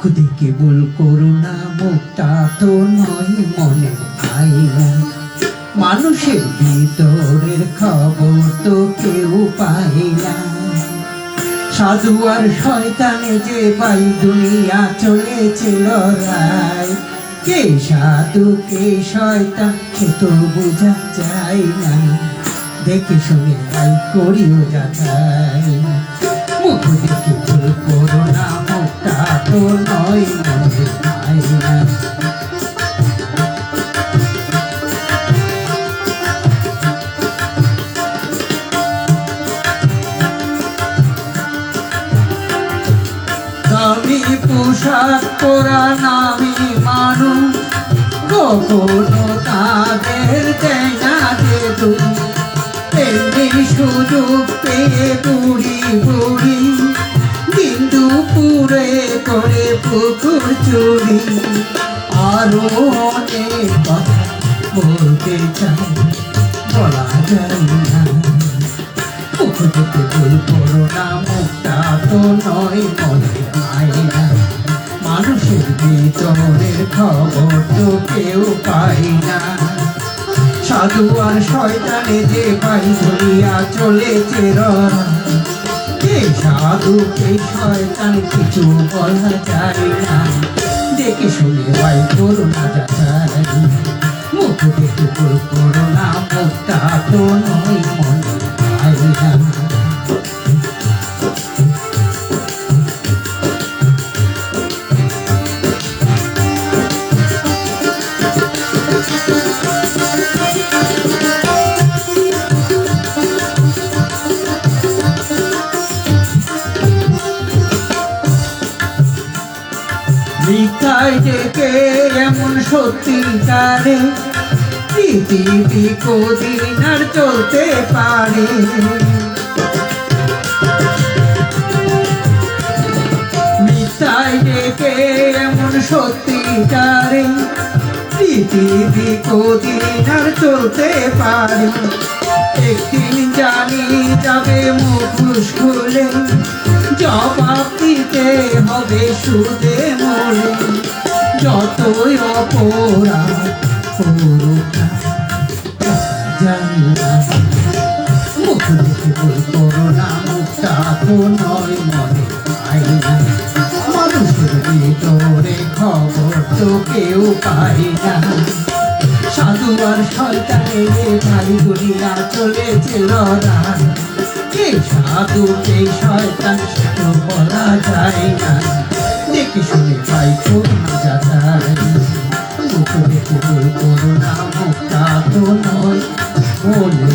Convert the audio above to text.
মুখ দেখে বল করুণা, মুখটা তো নয় মনে আইনা। মানুষের ভিতরের খবর তো কেউ পায় না। সাধু আর শয়তানে যে ভাই দুনিয়া চলেছে লড়াই। কে সাধু কে শয়তান সে তো বোঝা যায় না। দেখে শুনে ভাই করিও যাচাই। মুখ দেখে ভুল করো না, মুখটা তো নয় মনে আইনা। দামি পোশাক পরা নামি মানুষ কখনো তাদের দেয় না যে তুমি। তেমনি সুযোগ পেয়ে বুড়ি বুড়ি দিন দুপুরে করে পুকুর চুরি। আরো অনেক কথা বলতে চাই, বলা যায় না। মুখ দেখে ভুল করো না, মুখটা তো নয় মনে আইনা। মানুষের ভিতরের খবর তো কেউ পায় না। সাধু আর শয়তানে যে ভাই ধরিয়া চলেছে লড়াই। কে সাধু কে শয়তান কিছু বলা যায় না। দেখে শুনে ভাই করো না যাচাই। মুখ দেখে ভুল করো না, মুখটা তো নয় মনে আইনা। মিথ্যায় ডেকে এমন সত্যিকারে পৃথিবী কদিন আর চলতে পারে। মিথ্যায় ডেকে এমন সত্যিকারে পৃথিবী কদিন আর চলতে পারে। একদিন জানি যাবে মুখোশ খুলে, জবাব দিতে হবে সুদে মরে। যতই অপরাধ করুক না জানি না। মুখ দেখে ভুল করো না, মুখটা তো নয় মনে আইনা। মানুষের ভিতরে খবর তো কেউ পায় না। সাধু আর শয়তানে ভাই দুনিয়া চলেছে লড়াই। কে সাধু কে শয়তান সে তো বলা যায় না। দেখে শুনে ভাই করো না যাচাই। মুখ দেখে ভুল করো না, মুখটা তো নয় বলে